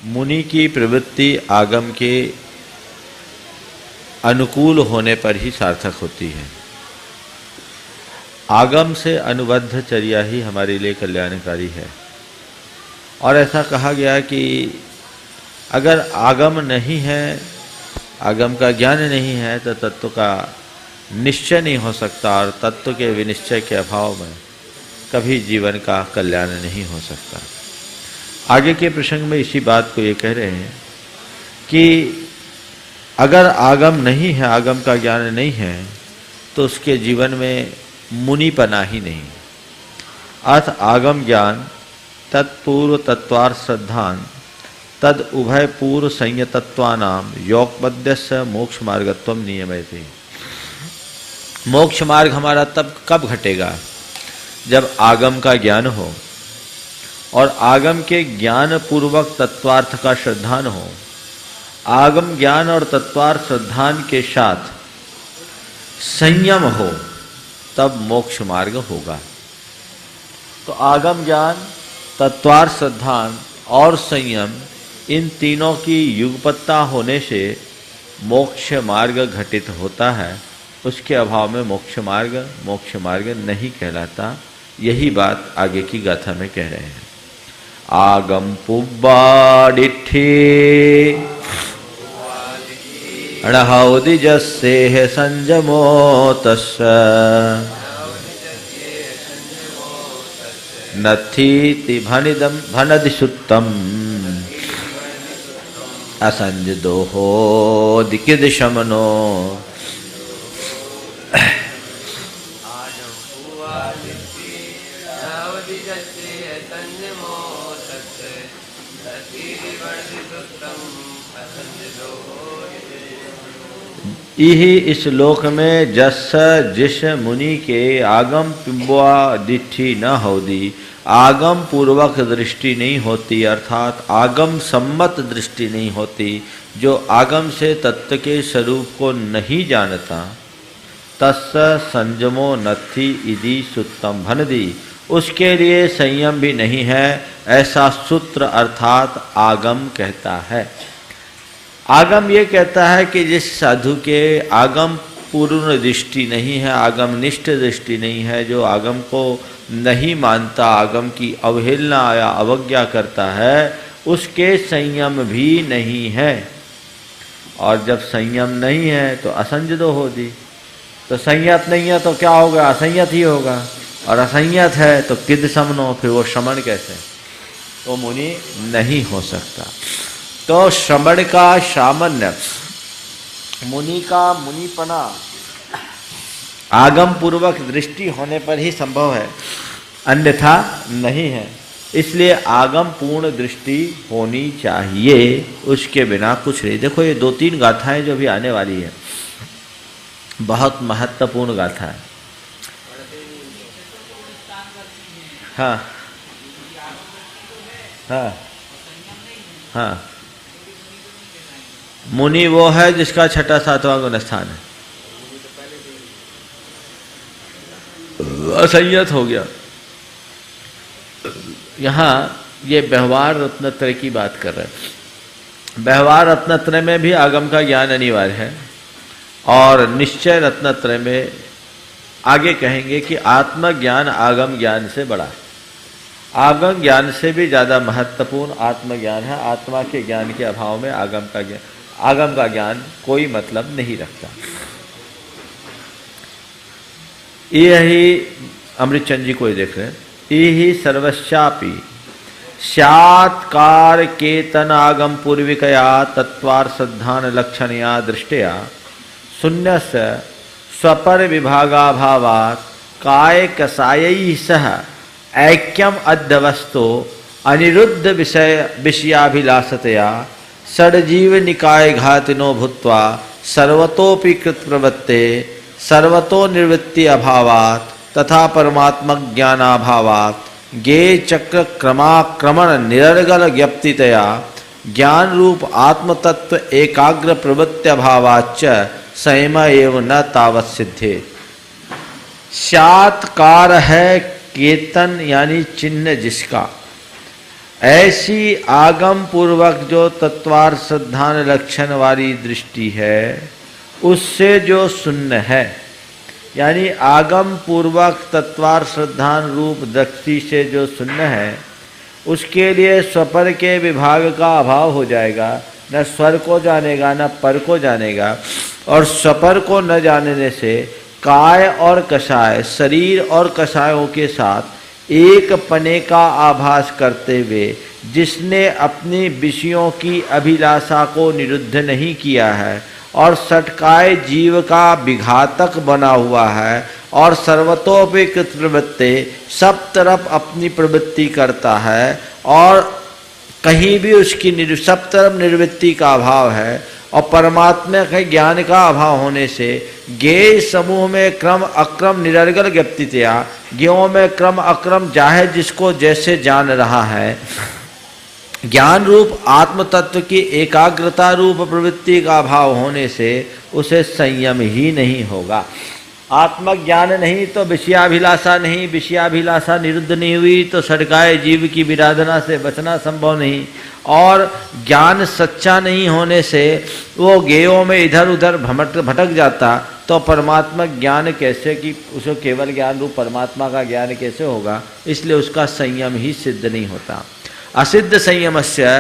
मुनि की प्रवृत्ति आगम के अनुकूल होने पर ही सार्थक होती है। आगम से अनुबद्ध चर्या ही हमारे लिए कल्याणकारी है। और ऐसा कहा गया कि अगर आगम नहीं है, आगम का ज्ञान नहीं है, तो तत्व का निश्चय नहीं हो सकता, और तत्व के विनिश्चय के अभाव में कभी जीवन का कल्याण नहीं हो सकता। आगे के प्रसंग में इसी बात को ये कह रहे हैं कि अगर आगम नहीं है, आगम का ज्ञान नहीं है, तो उसके जीवन में मुनिपना ही नहीं। अर्थ आगम ज्ञान तत्पूर्व तत्वार श्रद्धान तद उभय पूर्व संयतत्वानाम योगबद्धस्य मोक्ष मार्गत्वम नियमयते। मोक्ष मार्ग हमारा तब कब घटेगा? जब आगम का ज्ञान हो और आगम के ज्ञान पूर्वक तत्वार्थ का श्रद्धान हो। आगम ज्ञान और तत्वार्थ श्रद्धान के साथ संयम हो, तब मोक्ष मार्ग होगा। तो आगम ज्ञान, तत्वार्थ श्रद्धान और संयम, इन तीनों की युगपत्ता होने से मोक्ष मार्ग घटित होता है। उसके अभाव में मोक्ष मार्ग नहीं कहलाता। यही बात आगे की गाथा में कह रहे हैं। आगम पुब्बाडिठे अणहौदिजस्सेह संजमो तस्य नथीति भनदिसुत्तम असंजदोहो दिकिदशमनो। यही इस लोक में जस जिस मुनि के आगम पिंबुआ दिठी न होदी, आगम पूर्वक दृष्टि नहीं होती, अर्थात आगम सम्मत दृष्टि नहीं होती, जो आगम से तत्व के स्वरूप को नहीं जानता, तस्य संयमो नथि इति सुत्तम भनदी, उसके लिए संयम भी नहीं है, ऐसा सूत्र अर्थात आगम कहता है। आगम ये कहता है कि जिस साधु के आगम पूर्ण दृष्टि नहीं है, आगम निष्ठ दृष्टि नहीं है, जो आगम को नहीं मानता, आगम की अवहेलना या अवज्ञा करता है, उसके संयम भी नहीं है। और जब संयम नहीं है तो असंजदो होती, तो संयत नहीं है तो क्या होगा? असंयत ही होगा। और असंयत है तो किद समनो, फिर वो श्रमण कैसे? तो मुनि नहीं हो सकता। तो श्रमण का सामान्य, मुनि का मुनिपना आगम पूर्वक दृष्टि होने पर ही संभव है, अन्यथा नहीं है। इसलिए आगम पूर्ण दृष्टि होनी चाहिए, उसके बिना कुछ नहीं। देखो ये 2-3 गाथाएं जो भी आने वाली है, बहुत महत्वपूर्ण गाथा है। हाँ हाँ हाँ, मुनि वो है जिसका 6वां-7वां गुण स्थान है, असंयत हो गया। यहाँ ये व्यवहार रत्नत्रय की बात कर रहे हैं। व्यवहार रत्नत्रय में भी आगम का ज्ञान अनिवार्य है, और निश्चय रत्नत्रय में आगे कहेंगे कि आत्मज्ञान आगम ज्ञान से बड़ा है। आगम ज्ञान से भी ज़्यादा महत्वपूर्ण आत्मज्ञान है। आत्मा के ज्ञान के अभाव में आगम का ज्ञान कोई मतलब नहीं रखता। यही अमृतचंद जी को देख रहे हैं। यही सर्वस्यापि स्यात्कार केतन आगम पूर्विकया तत्वार श्रद्धान लक्षणया दृष्टया शून्यस्य स्वपर विभागाभावात् काय कसायै सह ऐक्यम अध्यवस्तो अनिरुद्ध विषयाभिलाषतया षड्जीव निकाय घातिनो भूत्वा सर्वतोपि कृत प्रवृत्ते सर्वतो निवृत्ति अभावात् तथा परमात्मक ज्ञानाभावात् गे चक्र क्रमाक्रमण निरर्गल ज्ञप्तितया ज्ञान रूप आत्मतत्व एकाग्र प्रवृत्त्यभावाच्च संयम एवं न तावत् सिद्धे। सात्कार है केतन यानी चिन्ह जिसका, ऐसी आगम पूर्वक जो तत्वार्थ श्रद्धान लक्षण वाली दृष्टि है उससे जो शून्य है, यानी आगम पूर्वक तत्वार्थ श्रद्धान रूप दृष्टि से जो शून्य है, उसके लिए स्वपर के विभाग का अभाव हो जाएगा। न स्वर को जानेगा न पर को जानेगा, और स्वपर को न जानने से काय और कषाय, शरीर और कषायों के साथ एक पने का आभास करते हुए जिसने अपनी विषयों की अभिलाषा को निरुद्ध नहीं किया है और सटकाय जीव का विघातक बना हुआ है और सर्वतोपेकृत प्रवृत्ति सब तरफ अपनी प्रवृत्ति करता है और कहीं भी उसकी सब तरफ निर्वृत्ति का अभाव है, और परमात्मा के ज्ञान का अभाव होने से ज्ञेय समूह में क्रम अक्रम निरर्गल ज्ञप्तितया, ज्ञों में क्रम अक्रम चाहे जिसको जैसे जान रहा है, ज्ञान रूप आत्म तत्व की एकाग्रता रूप प्रवृत्ति का अभाव होने से उसे संयम ही नहीं होगा। आत्मज्ञान नहीं तो विषयाभिलाषा नहीं, विषयाभिलाषा निरुद्ध नहीं हुई तो सड़काए जीव की विराधना से बचना संभव नहीं, और ज्ञान सच्चा नहीं होने से वो गेयों में इधर उधर भटक जाता तो परमात्मा ज्ञान कैसे, कि उसको केवल ज्ञान रूप परमात्मा का ज्ञान कैसे होगा। इसलिए उसका संयम ही सिद्ध नहीं होता। असिद्ध संयमस्य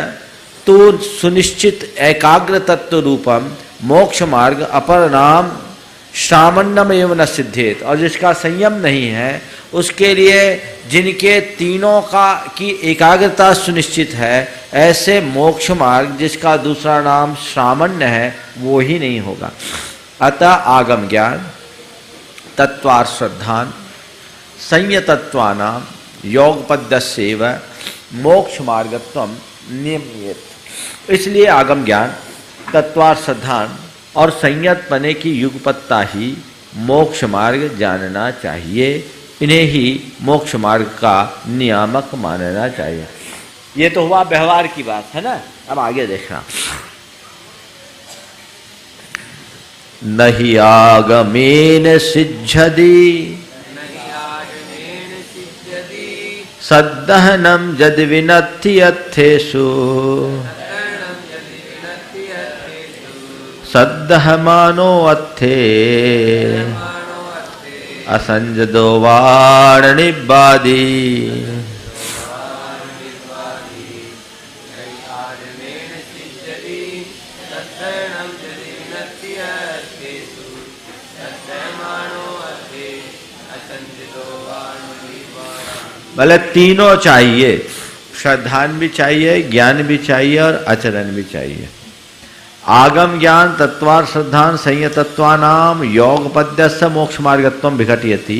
तो सुनिश्चित एकाग्र तत्व रूपम मोक्ष मार्ग अपर नाम सामान्यम एवं न सिद्धेत, और जिसका संयम नहीं है उसके लिए जिनके तीनों का की एकाग्रता सुनिश्चित है, ऐसे मोक्ष मार्ग जिसका दूसरा नाम सामान्य है वो ही नहीं होगा। अतः आगम ज्ञान तत्वार्थ श्रद्धान संयतत्वानाम योगपद्यस्यैव मोक्ष मार्गत्वम नियम्येत। इसलिए आगम ज्ञान तत्वार्थ श्रद्धान और संयत पने की युगपत्ता ही मोक्ष मार्ग जानना चाहिए, इन्हें ही मोक्ष मार्ग का नियामक मानना चाहिए। ये तो हुआ व्यवहार की बात है ना। अब आगे देखना, नहि आगमेन सिद्ध्यति सद्दहनम यदि विनत्ति अर्थेषु सद्दहमानो अत्थे असंजदो वारणिबादी। भले तीनों चाहिए, श्रद्धान भी चाहिए, ज्ञान भी चाहिए और आचरण भी चाहिए। आगम ज्ञान तत्वार्थ श्रद्धान संयतत्वानाम योगपद्यस्य मोक्ष मार्गत्वम विघटयति,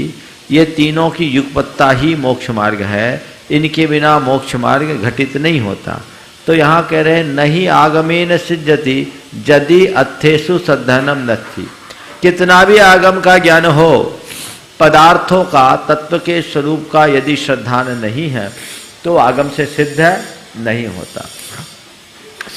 ये तीनों की युगपत्ता ही मोक्ष मार्ग है, इनके बिना मोक्ष मार्ग घटित नहीं होता। तो यहाँ कह रहे हैं नहीं आगमेन सिद्ध्यति यदि अर्थेषु सद्धनम नत्थि, कितना भी आगम का ज्ञान हो, पदार्थों का तत्व के स्वरूप का यदि श्रद्धान नहीं है तो आगम से सिद्ध नहीं होता।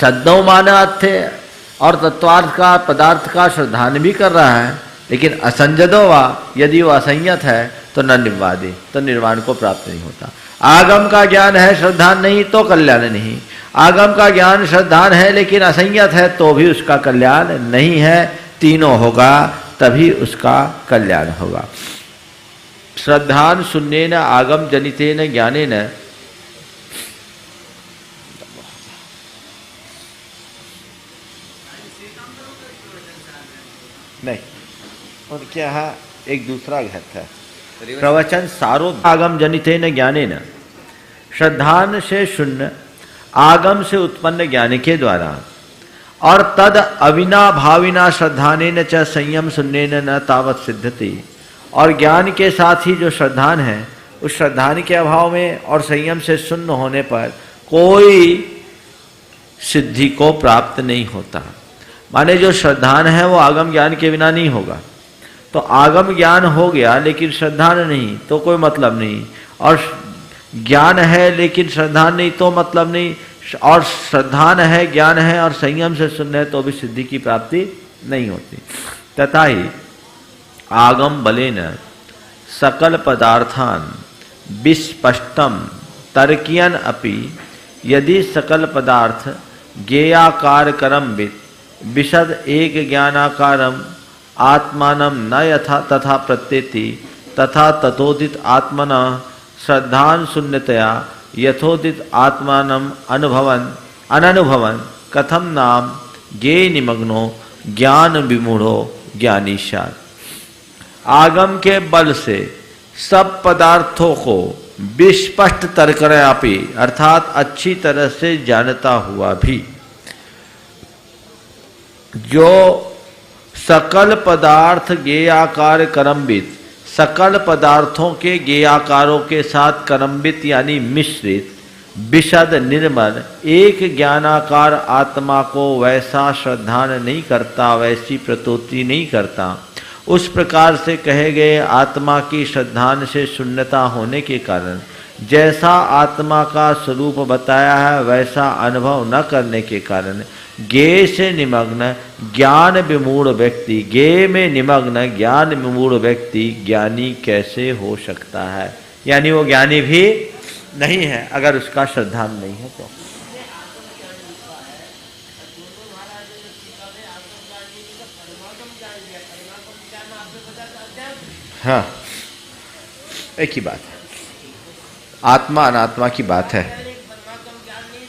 सद्दो माना अर्थ है, और तत्वार्थ का पदार्थ का श्रद्धान भी कर रहा है, लेकिन असंजदो वा, यदि वो असंयत है तो न निवादी, तो निर्वाण को प्राप्त नहीं होता। आगम का ज्ञान है, श्रद्धान नहीं तो कल्याण नहीं। आगम का ज्ञान श्रद्धान है लेकिन असंयत है तो भी उसका कल्याण नहीं है। तीनों होगा तभी उसका कल्याण होगा। श्रद्धान शून्येन आगम जनितेन ज्ञानेन नहीं, उनके यहाँ एक दूसरा घर था प्रवचन सारो आगम जनितेन ज्ञानेन, श्रद्धान से शून्य आगम से उत्पन्न ज्ञान के द्वारा, और तद अविना भाविना श्रद्धानेन च संयम शून्येन न तावत सिद्धति, और ज्ञान के साथ ही जो श्रद्धान है उस श्रद्धान के अभाव में और संयम से शून्य होने पर कोई सिद्धि को प्राप्त नहीं होता। माने जो श्रद्धान है वो आगम ज्ञान के बिना नहीं होगा। तो आगम ज्ञान हो गया लेकिन श्रद्धान नहीं तो कोई मतलब नहीं, और ज्ञान है लेकिन श्रद्धान नहीं तो मतलब नहीं, और श्रद्धान है ज्ञान है और संयम से शून्य है तो भी सिद्धि की प्राप्ति नहीं होती। तथा ही आगम बलेन सकल पदार्थान विस्पष्टम तर्कियन अपि यदि सकल पदार्थ ज्ञेयाकार करम विशद एक ज्ञानाकारम आत्मानम न यथा तथा प्रत्येति तथा तथोदित आत्मना श्रद्धान शून्यतया यथोदित आत्मानम अनुभवन कथम नाम ज्ञेय निमग्नो ज्ञान विमूढ़ो ज्ञानीशार। आगम के बल से सब पदार्थों को विस्पष्ट तर्कयापि अर्थात अच्छी तरह से जानता हुआ भी जो सकल पदार्थ ज्ञेयाकार करम्बित सकल पदार्थों के ज्ञेयाकारों के साथ करम्बित यानी मिश्रित विशद निर्मल एक ज्ञानाकार आत्मा को वैसा श्रद्धान नहीं करता, वैसी प्रतोति नहीं करता। उस प्रकार से कहे गए आत्मा की श्रद्धान से शून्यता होने के कारण जैसा आत्मा का स्वरूप बताया है वैसा अनुभव न करने के कारण ज्ञेय से निमग्न ज्ञान विमूढ़ व्यक्ति, ज्ञेय में निमग्न ज्ञान विमूढ़ व्यक्ति ज्ञानी कैसे हो सकता है। यानी वो ज्ञानी भी नहीं है अगर उसका श्रद्धान नहीं है तो। हाँ, एक ही बात है, आत्मा अनात्मा की बात है।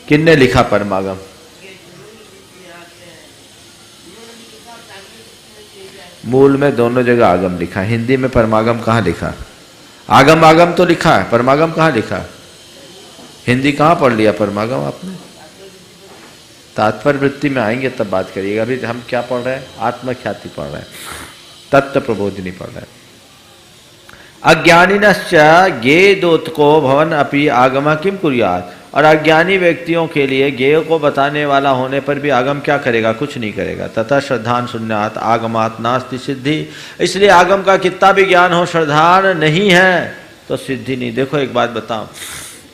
किसने लिखा परमागम? मूल में दोनों जगह आगम लिखा, हिंदी में परमागम कहाँ लिखा? आगम आगम तो लिखा है, परमागम कहाँ लिखा? हिंदी कहाँ पढ़ लिया परमागम आपने? तात्पर्य वृत्ति में आएंगे तब बात करिएगा। अभी हम क्या पढ़ रहे हैं? आत्मख्याति पढ़ रहे हैं, तत्व प्रबोधिनी पढ़ रहे हैं। अज्ञानिनश्च ज्ञेयोत्को भवन अपि आगम किम कुर्यात्। और अज्ञानी व्यक्तियों के लिए ज्ञेय को बताने वाला होने पर भी आगम क्या करेगा? कुछ नहीं करेगा। तथा श्रद्धान शून्यात् आगमात् नास्ति सिद्धि। इसलिए आगम का कितना भी ज्ञान हो, श्रद्धान नहीं है तो सिद्धि नहीं। देखो एक बात बताओ,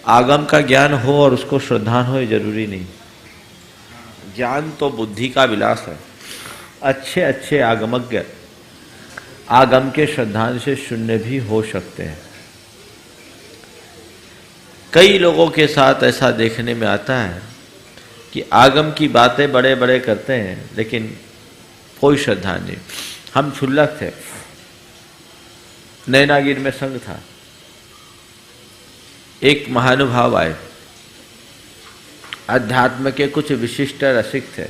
आगम का ज्ञान हो और उसको श्रद्धान हो ये जरूरी नहीं। ज्ञान तो बुद्धि का विलास है। अच्छे अच्छे आगमज्ञ आगम के श्रद्धान से शून्य भी हो सकते हैं। कई लोगों के साथ ऐसा देखने में आता है कि आगम की बातें बड़े बड़े करते हैं लेकिन कोई श्रद्धा नहीं। हम क्षुल्लक थे, नैनागिर में संघ था, एक महानुभाव आए, अध्यात्म के कुछ विशिष्ट रसिक थे,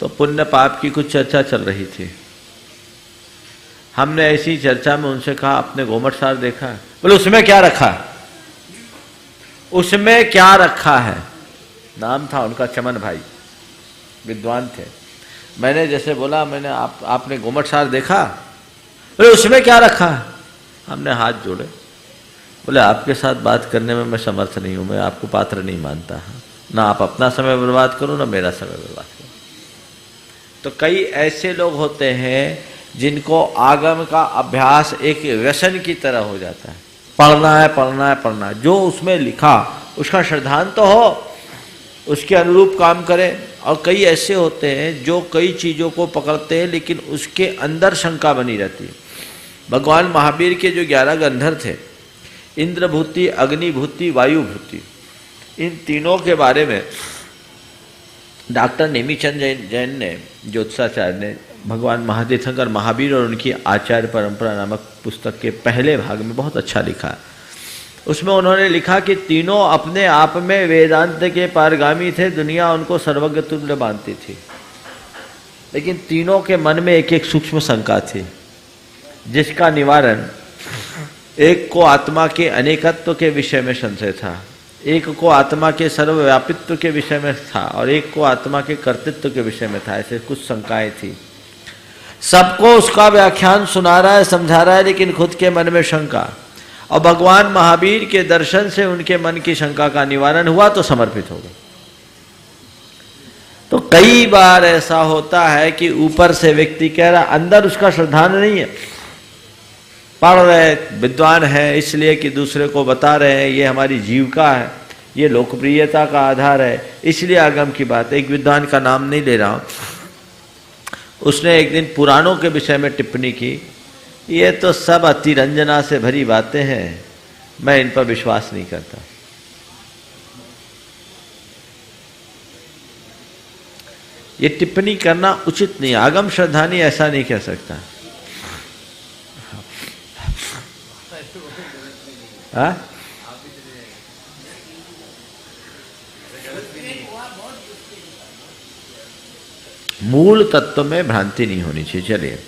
तो पुण्य पाप की कुछ चर्चा चल रही थी। हमने ऐसी चर्चा में उनसे कहा, आपने गोमट सार देखा है? बोले उसमें क्या रखा है? उसमें क्या रखा है? नाम था उनका चमन भाई, विद्वान थे। मैंने जैसे बोला, मैंने आपने गोमट सार देखा? बोले उसमें क्या रखा है? हमने हाथ जोड़े, बोले आपके साथ बात करने में मैं समर्थ नहीं हूं, मैं आपको पात्र नहीं मानता, ना आप अपना समय बर्बाद करो ना मेरा समय बर्बाद करो। तो कई ऐसे लोग होते हैं जिनको आगम का अभ्यास एक व्यसन की तरह हो जाता है। पढ़ना है पढ़ना है पढ़ना है, जो उसमें लिखा उसका श्रद्धान तो हो, उसके अनुरूप काम करें। और कई ऐसे होते हैं जो कई चीज़ों को पकड़ते हैं लेकिन उसके अंदर शंका बनी रहती है। भगवान महावीर के जो 11 गंधर्व थे, इंद्रभूति, अग्निभूति, वायुभूति, इन तीनों के बारे में डॉक्टर नेमीचंद जैन ने, ज्योतिषाचार्य ने, भगवान महादेवशंकर महावीर और उनकी आचार्य परंपरा नामक पुस्तक के पहले भाग में बहुत अच्छा लिखा। उसमें उन्होंने लिखा कि तीनों अपने आप में वेदांत के पारगामी थे, दुनिया उनको सर्वज्ञ तुल्य मानती थी, लेकिन तीनों के मन में एक एक सूक्ष्म शंका थी जिसका निवारण, एक को आत्मा के अनेकत्व के विषय में संशय था, एक को आत्मा के सर्वव्यापित्व के विषय में था और एक को आत्मा के कर्तृत्व के विषय में था। ऐसे कुछ शंकाएं थी। सबको उसका व्याख्यान सुना रहा है, समझा रहा है, लेकिन खुद के मन में शंका। और भगवान महावीर के दर्शन से उनके मन की शंका का निवारण हुआ तो समर्पित हो गए। तो कई बार ऐसा होता है कि ऊपर से व्यक्ति कह रहा, अंदर उसका श्रद्धान नहीं है, पढ़ रहे, विद्वान है इसलिए कि दूसरे को बता रहे हैं, ये हमारी जीविका है, ये लोकप्रियता का आधार है, इसलिए आगम की बात। एक विद्वान का नाम नहीं ले रहा हूं, उसने एक दिन पुराणों के विषय में टिप्पणी की, ये तो सब अतिरंजना से भरी बातें हैं, मैं इन पर विश्वास नहीं करता। ये टिप्पणी करना उचित नहीं। आगम श्रद्धानी ऐसा नहीं कह सकता। हाँ? मूल तत्व में भ्रांति नहीं होनी चाहिए। चलिए,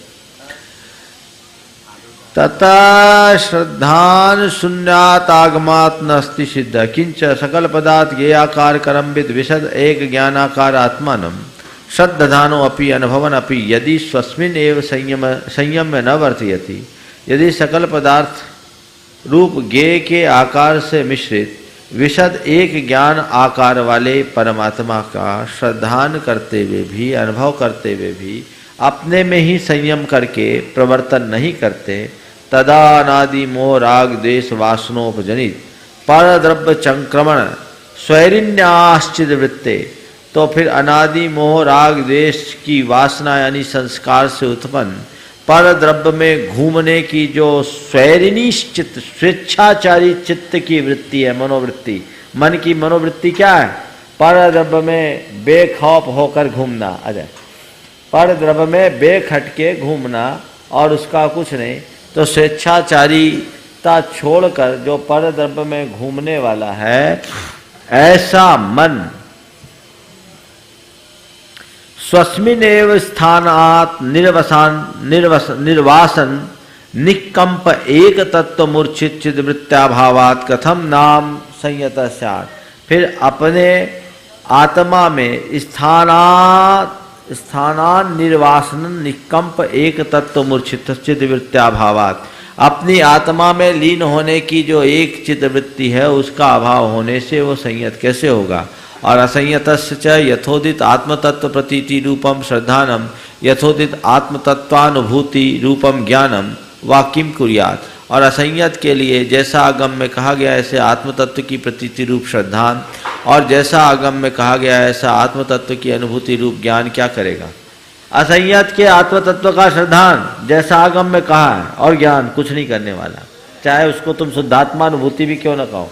तथा श्रद्धान शून्यात आगमात नस्ति सिद्ध किंच सकल पदार्थ ज्ञेयाकार करम्बित विशद एक ज्ञानाकार आत्मानम श्रद्धानो अपि अनुभवन अपि यदि स्वस्मिन् एव संयम न वर्तयति। यदि सकल पदार्थ रूप ज्ञेय के आकार से मिश्रित विशद एक ज्ञान आकार वाले परमात्मा का श्रद्धान करते हुए भी, अनुभव करते हुए भी अपने में ही संयम करके प्रवर्तन नहीं करते, तदा अनादि मोह राग द्वेष वासनोपजनित पर द्रव्य चंक्रमण स्वैरिण्याश्चित वृत्ते, तो फिर अनादि मोह राग द्वेष की वासना यानी संस्कार से उत्पन्न पर द्रव्य में घूमने की जो स्वैरिणी चित्त, स्वेच्छाचारी चित्त की वृत्ति है, मनोवृत्ति, मन की मनोवृत्ति क्या है? पर द्रव्य में बेखौफ होकर घूमना। अजय, पर द्रव्य में बेखटके घूमना और उसका कुछ नहीं, तो स्वेच्छाचारीता छोड़कर जो पर द्रव्य में घूमने वाला है, ऐसा मन स्वस्मिनेव स्थानात निर्वासन निकंप एक तत्व मूर्छित चिद वृत्त्याभावात कथम नाम संयत स्यात्। फिर अपने आत्मा में स्थानान निर्वासन निकंप एक तत्व मूर्छित चिद वृत्त्याभावात, अपनी आत्मा में लीन होने की जो एक चित्त वृत्ति है उसका अभाव होने से वो संयत कैसे होगा? और असंयतस्य च यथोदित आत्मतत्व प्रतीति रूपम श्रद्धानम यथोदित आत्मतत्वानुभूति रूपम ज्ञानम वा किम कुर्यात्। और असंयत के लिए जैसा आगम में कहा गया ऐसे आत्मतत्व की प्रतीति रूप श्रद्धान और जैसा आगम में कहा गया ऐसा आत्मतत्व की अनुभूति रूप ज्ञान क्या करेगा? असंयत के आत्मतत्व का श्रद्धान जैसा आगम में कहा है और ज्ञान कुछ नहीं करने वाला, चाहे उसको तुम शुद्धात्मानुभूति भी क्यों न कहो।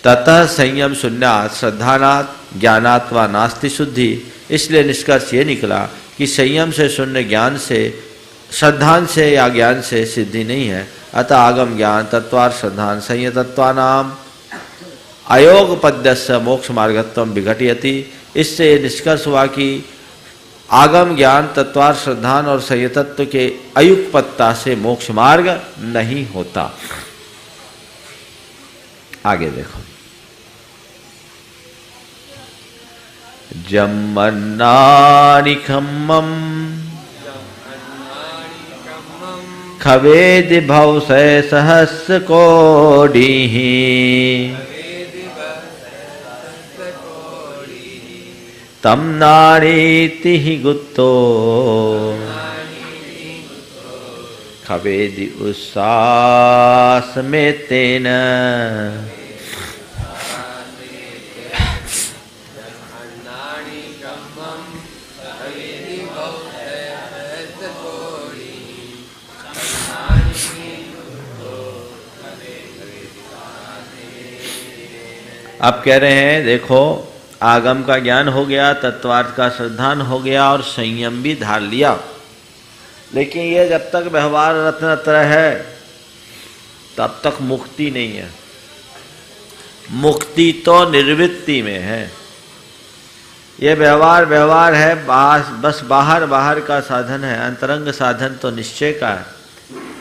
ततः संयम शून्यात् श्रद्धानात् ज्ञानात् वा नास्ति शुद्धि। इसलिए निष्कर्ष ये निकला कि संयम से शून्य ज्ञान से, श्रद्धान से या ज्ञान से सिद्धि नहीं है। अतः आगम ज्ञान तत्वार श्रद्धान संयतत्वानाम अयोग पद्यस्य मोक्ष मार्गत्वम विघटयति। इससे निष्कर्ष हुआ कि आगम ज्ञान तत्वार श्रद्धान और संयतत्व के अयुक्पत्ता से मोक्ष मार्ग नहीं होता। आगे देखो, जम्मन्नानि खम्मं खवेदि भवसय सहस्र कोटिः तम नारीति गुप्तो खवेदि उस्सास में तेन। अब कह रहे हैं देखो, आगम का ज्ञान हो गया, तत्वार्थ का श्रद्धान हो गया और संयम भी धार लिया, लेकिन ये जब तक व्यवहार रत्नत्र है तब तक मुक्ति नहीं है। मुक्ति तो निर्वृत्ति में है। ये व्यवहार है, बस बाहर का साधन है, अंतरंग साधन तो निश्चय का है।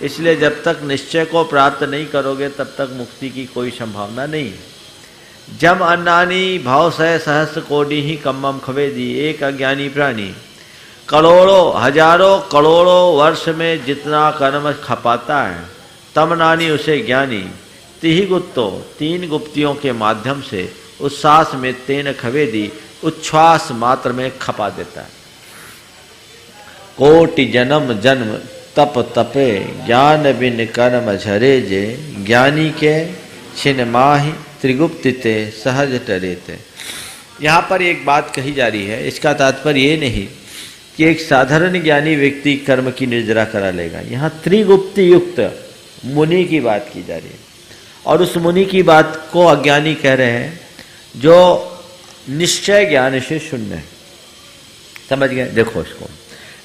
इसलिए जब तक निश्चय को प्राप्त नहीं करोगे तब तक मुक्ति की कोई संभावना नहीं है। जम अन्नानी भावसय सहस्र कोटि ही कम्मम खवेदी। एक अज्ञानी प्राणी करोड़ों हजारों करोड़ों वर्ष में जितना कर्म खपाता है, तम नानी उसे ज्ञानी तिहि गुप्तो, तीन गुप्तियों के माध्यम से उच्छ्वास में तेन खवेदी, उच्छ्वास मात्र में खपा देता है। कोटि जन्म जन्म तप तपे ज्ञान बिन कर्म झरे जे, ज्ञानी के छिन माहि त्रिगुप्तिते सहज टरेते। यहाँ पर एक बात कही जा रही है, इसका तात्पर्य ये नहीं कि एक साधारण ज्ञानी व्यक्ति कर्म की निर्जरा करा लेगा। यहाँ त्रिगुप्ति युक्त मुनि की बात की जा रही है और उस मुनि की बात को अज्ञानी कह रहे हैं जो निश्चय ज्ञान से शून्य है। समझ गए? देखो इसको,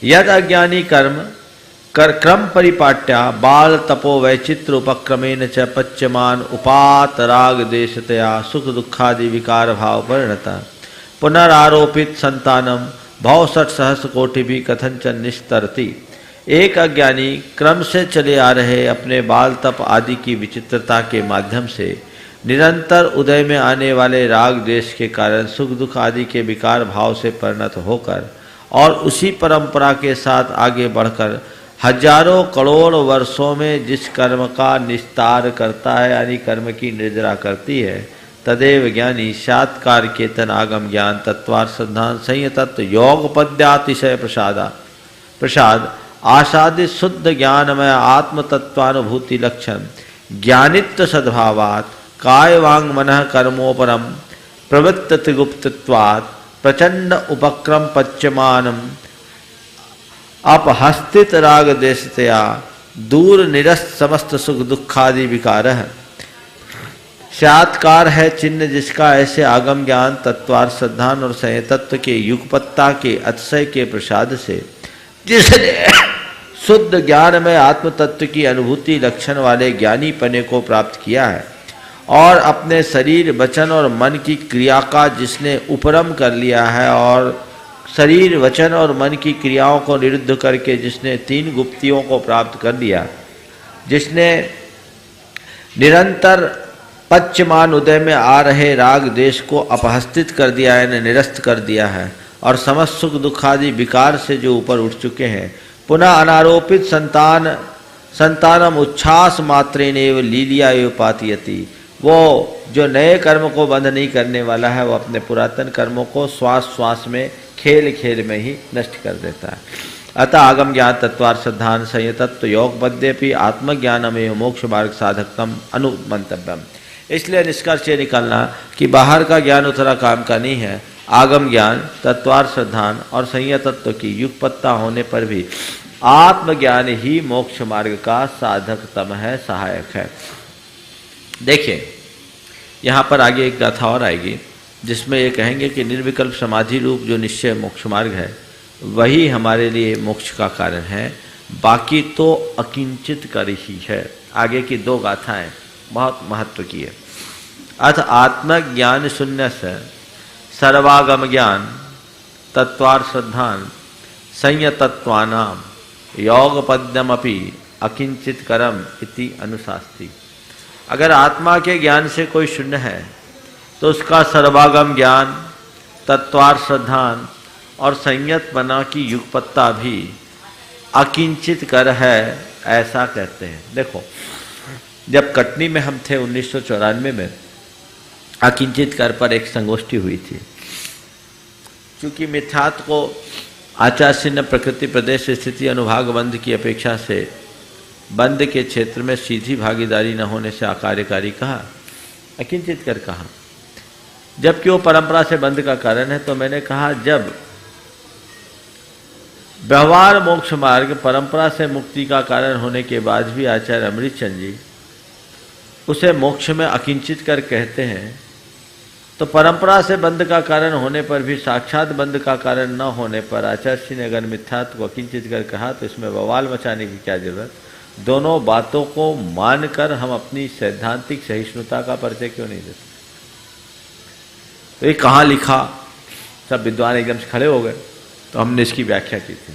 यद अज्ञानी कर्म क्रम परिपाट्या बाल तपो वैचित्र उपक्रमेण च पच्यमान उपात राग देशतया सुख दुखादि विकार भाव परिणता पुनरारोपित संतानम भाव 60 सहस्र कोटि भी कथनचन निस्तरती। एक अज्ञानी क्रम से चले आ रहे अपने बाल तप आदि की विचित्रता के माध्यम से निरंतर उदय में आने वाले राग देश के कारण सुख दुख आदि के विकार भाव से परिणत होकर और उसी परंपरा के साथ आगे बढ़कर हजारों करोड़ वर्षों में जिस कर्म का निस्तार करता है, यानी कर्म की निर्जरा करती है, तदेव ज्ञानी सात्कार केतन आगम ज्ञान तत्वार सिद्धांत संयतत्व योग पद्यातिशय प्रसाद आसादित शुद्ध ज्ञानमय आत्म तत्वानुभूति लक्षण ज्ञानित्व सद्भावात् काय वांग मनः कर्मोपरम प्रवृत्ति गुप्तत्वात् प्रचंड उपक्रम पच्यमानम अपहस्तित राग देशतया दूर निरस्त समस्त सुख दुखादि विकार है। सात्कार है चिन्ह जिसका ऐसे आगम ज्ञान तत्वार सिद्धांत और संयतत्व के युगपत्ता के अतिशय के प्रसाद से जिसने शुद्ध ज्ञान में आत्म तत्व की अनुभूति लक्षण वाले ज्ञानी पने को प्राप्त किया है और अपने शरीर वचन और मन की क्रिया का जिसने उपरम कर लिया है और शरीर वचन और मन की क्रियाओं को निरुद्ध करके जिसने 3 गुप्तियों को प्राप्त कर लिया, जिसने निरंतर पच्यमान उदय में आ रहे राग देश को अपहस्तित कर दिया है, निरस्त कर दिया है और समस्त सुख दुखादि विकार से जो ऊपर उठ चुके हैं, पुनः अनारोपित संतानम उच्छ्वास मात्रेनेव लीलिया एव पातियति, वो जो नए कर्म को बंद नहीं करने वाला है वो अपने पुरातन कर्मों को श्वास श्वास में खेल खेल में ही नष्ट कर देता है। अतः आगम ज्ञान तत्वार सिद्धांत संयतत्व योग बद्यपि आत्मज्ञानमेव मोक्ष मार्ग साधकतम अनुमंतव्यम। इसलिए निष्कर्ष ये निकालना कि बाहर का ज्ञान उतना काम का नहीं है, आगम ज्ञान तत्वार सिद्धांत और संयतत्व की युगपत्ता होने पर भी आत्मज्ञान ही मोक्ष मार्ग का साधकतम है, सहायक है। देखिए यहाँ पर आगे एक गाथा और आएगी जिसमें ये कहेंगे कि निर्विकल्प समाधि रूप जो निश्चय मोक्ष मार्ग है वही हमारे लिए मोक्ष का कारण है, बाकी तो अकिंचित कर ही है। आगे की 2 गाथाएं बहुत महत्व की है। अथ आत्मज्ञान शून्य से सर्वागम ज्ञान तत्वार श्रद्धान संयतत्वानाम योग पद्यमपि अकिंचित करम इति अनुशास्ति। अगर आत्मा के ज्ञान से कोई शून्य है तो उसका सर्वागम ज्ञान तत्वार श्रद्धान और संयत बना की युगपत्ता भी अकिंचित कर है, ऐसा कहते हैं। देखो जब कटनी में हम थे 1994 में अकिंचित कर पर एक संगोष्ठी हुई थी। क्योंकि मिथ्यात्व को आचार्य ने प्रकृति प्रदेश स्थिति अनुभाग बंध की अपेक्षा से बंद के क्षेत्र में सीधी भागीदारी न होने से अकार्यकारी कहा, अकिंचित कर कहा, जबकि वो परंपरा से बंद का कारण है। तो मैंने कहा जब व्यवहार मोक्ष मार्ग परंपरा से मुक्ति का कारण होने के बाद भी आचार्य अमृतचंद जी उसे मोक्ष में अकिंचित कर कहते हैं, तो परंपरा से बंद का कारण होने पर भी साक्षात बंद का कारण न होने पर आचार्य जी ने अगर मिथ्यात्व को अकिंचित कर कहा तो इसमें बवाल मचाने की क्या जरूरत। दोनों बातों को मानकर हम अपनी सैद्धांतिक सहिष्णुता का परिचय क्यों नहीं देते। तो ये कहाँ लिखा, सब विद्वान एकदम से खड़े हो गए, तो हमने इसकी व्याख्या की थी,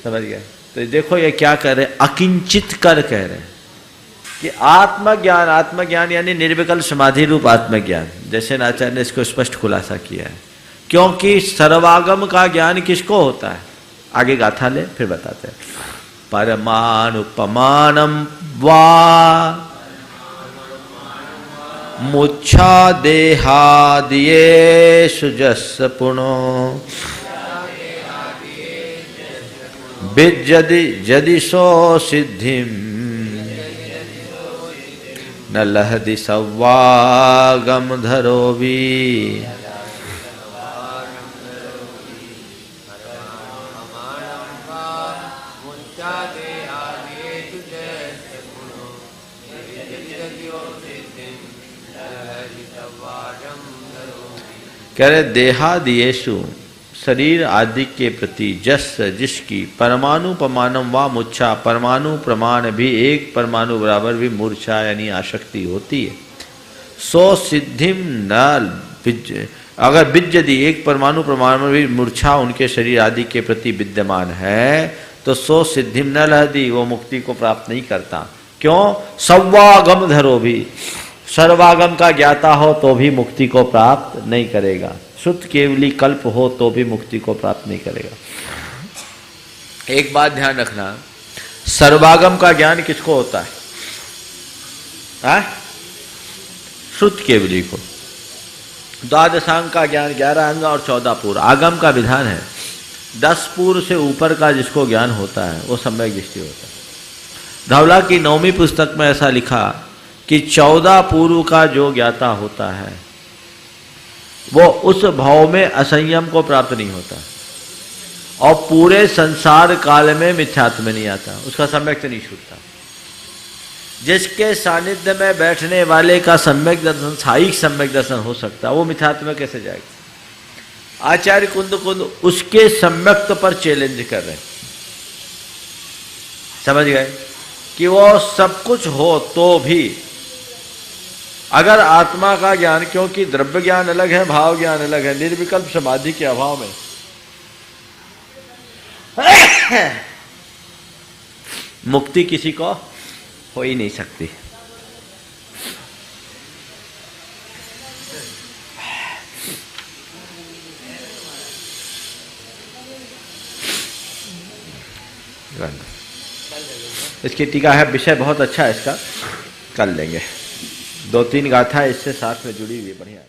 समझ गए। तो देखो ये क्या कह रहे हैं, अकिंचित कर कह रहे हैं कि आत्मज्ञान यानी निर्विकल्प समाधि रूप आत्मज्ञान, जैसे आचार्य ने इसको स्पष्ट खुलासा किया है। क्योंकि सर्वागम का ज्ञान किसको होता है, आगे गाथा ले फिर बताते हैं। परमानुपमानम वा मुच्छा देहादियेषु जस्य पुनो विद्यदि जदिशो सिद्धिम न लहदि सव्वागम धरोवि। कह रहे देहादियेषु शरीर आदि के प्रति जस जिसकी परमाणु प्रमाणम व मूर्छा, परमाणु प्रमाण भी एक परमाणु बराबर भी मूर्छा यानी आसक्ति होती है। सो सिद्धिम न अगर विद्यदि एक परमाणु प्रमाण में भी मूर्छा उनके शरीर आदि के प्रति विद्यमान है तो सो सिद्धिम न लहदी, वो मुक्ति को प्राप्त नहीं करता। क्यों? सर्वागम धरो भी, सर्वागम का ज्ञाता हो तो भी मुक्ति को प्राप्त नहीं करेगा, शुद्ध केवली कल्प हो तो भी मुक्ति को प्राप्त नहीं करेगा। एक बात ध्यान रखना, सर्वागम का ज्ञान किसको होता है? शुद्ध केवली को। द्वादशांग का ज्ञान 11 अंग और 14 पूर्व। आगम का विधान है 10 पूर्व से ऊपर का जिसको ज्ञान होता है वो सम्यक दृष्टि होता है। धवला की 9वीं पुस्तक में ऐसा लिखा कि 14 पूर्व का जो ज्ञाता होता है वो उस भाव में असंयम को प्राप्त नहीं होता और पूरे संसार काल में मिथ्यात्व में नहीं आता, उसका सम्यक नहीं छूटता। जिसके सानिध्य में बैठने वाले का सम्यक दर्शन, साइक सम्यक दर्शन हो सकता, वो मिथ्यात्व में कैसे जाएगा? आचार्य कुंद उसके सम्यक्त पर चैलेंज कर रहे हैं। समझ गए कि वो सब कुछ हो तो भी अगर आत्मा का ज्ञान, क्योंकि द्रव्य ज्ञान अलग है, भाव ज्ञान अलग है, निर्विकल्प समाधि के अभाव में मुक्ति किसी को हो ही नहीं सकती। इसकी टीका है, विषय बहुत अच्छा है इसका, कर लेंगे। 2-3 गाथा इससे साथ में जुड़ी हुई, बढ़िया है।